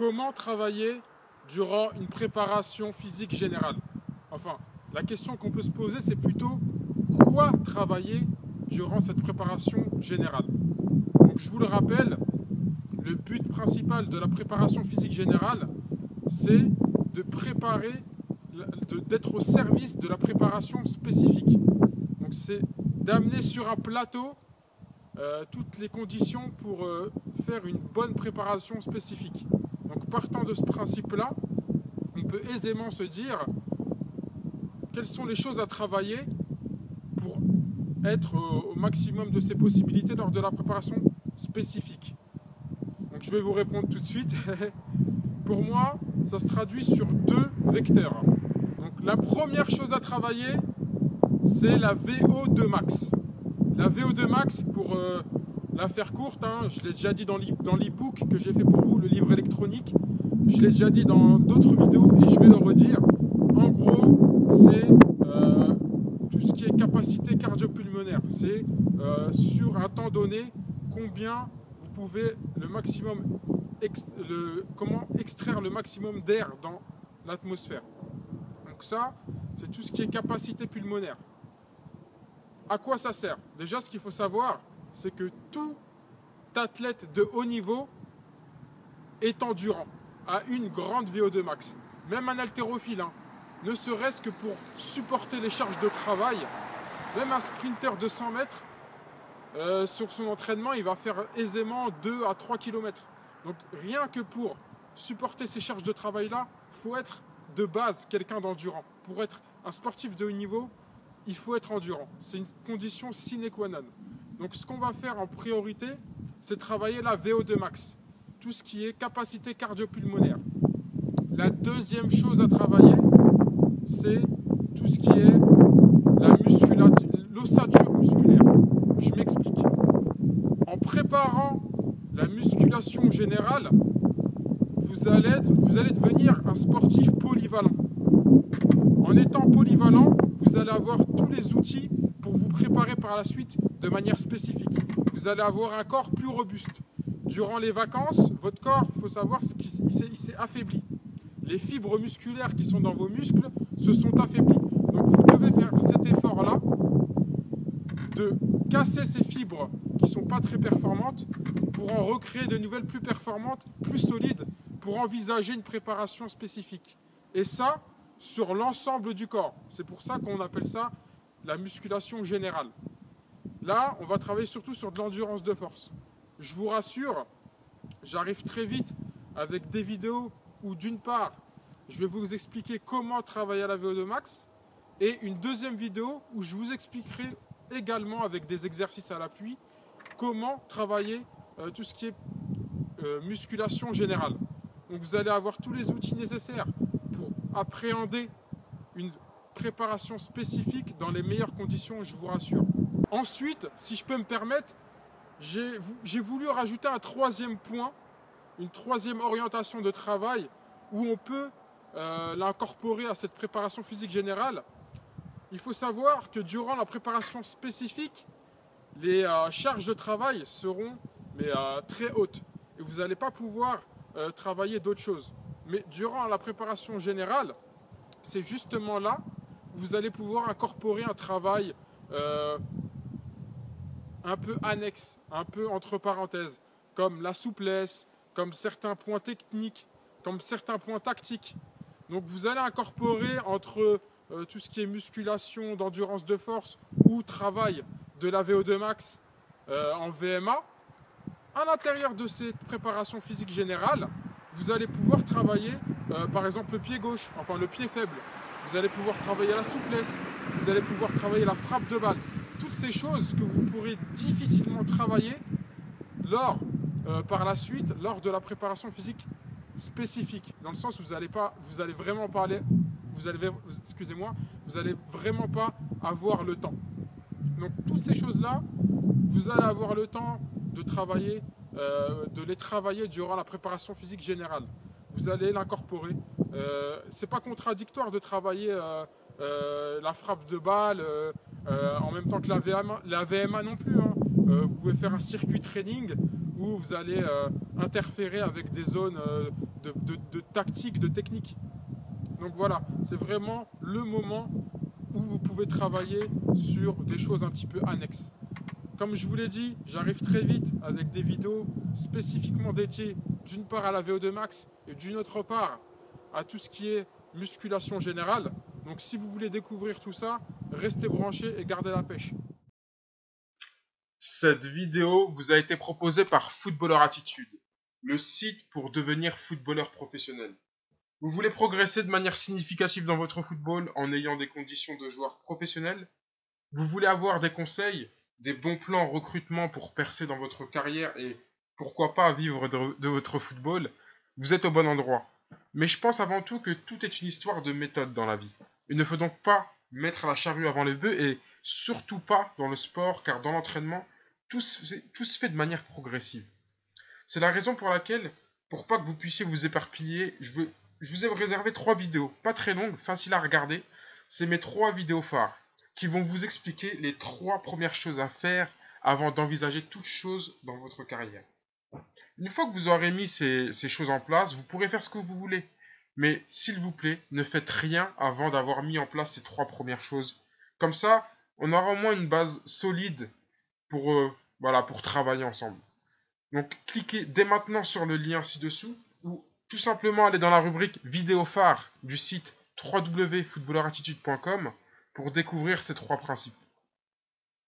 Comment travailler durant une préparation physique générale? Enfin, la question qu'on peut se poser, c'est plutôt quoi travailler durant cette préparation générale. Donc, je vous le rappelle, le but principal de la préparation physique générale, c'est de préparer, d'être au service de la préparation spécifique. Donc, c'est d'amener sur un plateau toutes les conditions pour faire une bonne préparation spécifique. Donc, partant de ce principe-là, on peut aisément se dire quelles sont les choses à travailler pour être au maximum de ses possibilités lors de la préparation spécifique. Donc, je vais vous répondre tout de suite. Pour moi, ça se traduit sur deux vecteurs. Donc, la première chose à travailler, c'est la VO2 max. La VO2 max, pour la faire courte, je l'ai déjà dit dans l'e-book que j'ai fait pour vous, le livre électronique. Je l'ai déjà dit dans d'autres vidéos et je vais le redire. En gros, c'est tout ce qui est capacité cardio-pulmonaire. C'est sur un temps donné, combien vous pouvez comment extraire le maximum d'air dans l'atmosphère. Donc ça, c'est tout ce qui est capacité pulmonaire. À quoi ça sert? Déjà, ce qu'il faut savoir, c'est que tout athlète de haut niveau est endurant, a une grande VO2 max. Même un haltérophile, ne serait-ce que pour supporter les charges de travail, même un sprinter de 100 mètres, sur son entraînement, il va faire aisément 2 à 3 km. Donc rien que pour supporter ces charges de travail-là, il faut être de base quelqu'un d'endurant. Pour être un sportif de haut niveau, il faut être endurant. C'est une condition sine qua non. Donc ce qu'on va faire en priorité, c'est travailler la VO2 max. Tout ce qui est capacité cardio-pulmonaire. La deuxième chose à travailler, c'est tout ce qui est l'ossature musculaire. Je m'explique. En préparant la musculation générale, vous allez devenir un sportif polyvalent. En étant polyvalent, vous allez avoir tous les outils pour vous préparer par la suite de manière spécifique. Vous allez avoir un corps plus robuste. Durant les vacances, votre corps, il faut savoir qu'il s'est affaibli. Les fibres musculaires qui sont dans vos muscles se sont affaiblies. Donc vous devez faire cet effort-là de casser ces fibres qui ne sont pas très performantes pour en recréer de nouvelles plus performantes, plus solides, pour envisager une préparation spécifique. Et ça, sur l'ensemble du corps. C'est pour ça qu'on appelle ça la musculation générale. Là, on va travailler surtout sur de l'endurance de force. Je vous rassure, j'arrive très vite avec des vidéos où d'une part, je vais vous expliquer comment travailler à la VO2 max et une deuxième vidéo où je vous expliquerai également avec des exercices à l'appui comment travailler tout ce qui est musculation générale. Donc vous allez avoir tous les outils nécessaires pour appréhender une préparation spécifique dans les meilleures conditions, je vous rassure. Ensuite, si je peux me permettre, j'ai voulu rajouter un troisième point, une troisième orientation de travail où on peut l'incorporer à cette préparation physique générale. Il faut savoir que durant la préparation spécifique, les charges de travail seront très hautes et vous n'allez pas pouvoir travailler d'autres choses. Mais durant la préparation générale, c'est justement là où vous allez pouvoir incorporer un travail un peu annexe, un peu entre parenthèses, comme la souplesse, comme certains points techniques, comme certains points tactiques. Donc vous allez incorporer entre tout ce qui est musculation, d'endurance de force ou travail de la VO2 max en VMA. À l'intérieur de cette préparation physique générale, vous allez pouvoir travailler par exemple le pied gauche, enfin le pied faible. Vous allez pouvoir travailler la souplesse, vous allez pouvoir travailler la frappe de balle. Toutes ces choses que vous pourrez difficilement travailler par la suite lors de la préparation physique spécifique, dans le sens où vous allez vraiment pas avoir le temps. Donc toutes ces choses-là, vous allez avoir le temps de les travailler durant la préparation physique générale. Vous allez l'incorporer. C'est pas contradictoire de travailler la frappe de balle en même temps que la VMA non plus. Vous pouvez faire un circuit training où vous allez interférer avec des zones de tactique, de technique. Donc voilà, c'est vraiment le moment où vous pouvez travailler sur des choses un petit peu annexes. Comme je vous l'ai dit, j'arrive très vite avec des vidéos spécifiquement dédiées d'une part à la VO2 max et d'une autre part à tout ce qui est musculation générale. Donc si vous voulez découvrir tout ça, restez branchés et gardez la pêche. Cette vidéo vous a été proposée par Footballeur Attitude, le site pour devenir footballeur professionnel. Vous voulez progresser de manière significative dans votre football en ayant des conditions de joueur professionnel? Vous voulez avoir des conseils, des bons plans en recrutement pour percer dans votre carrière et pourquoi pas vivre de votre football? Vous êtes au bon endroit. Mais je pense avant tout que tout est une histoire de méthode dans la vie. Il ne faut donc pas mettre la charrue avant les bœufs et surtout pas dans le sport car dans l'entraînement, tout se fait de manière progressive. C'est la raison pour laquelle, pour pas que vous puissiez vous éparpiller, je vous ai réservé 3 vidéos, pas très longues, faciles à regarder. C'est mes 3 vidéos phares qui vont vous expliquer les 3 premières choses à faire avant d'envisager toute chose dans votre carrière. Une fois que vous aurez mis ces choses en place, vous pourrez faire ce que vous voulez. Mais s'il vous plaît, ne faites rien avant d'avoir mis en place ces 3 premières choses. Comme ça, on aura au moins une base solide pour travailler ensemble. Donc cliquez dès maintenant sur le lien ci-dessous ou tout simplement allez dans la rubrique vidéo phare du site www.footballerattitude.com pour découvrir ces 3 principes.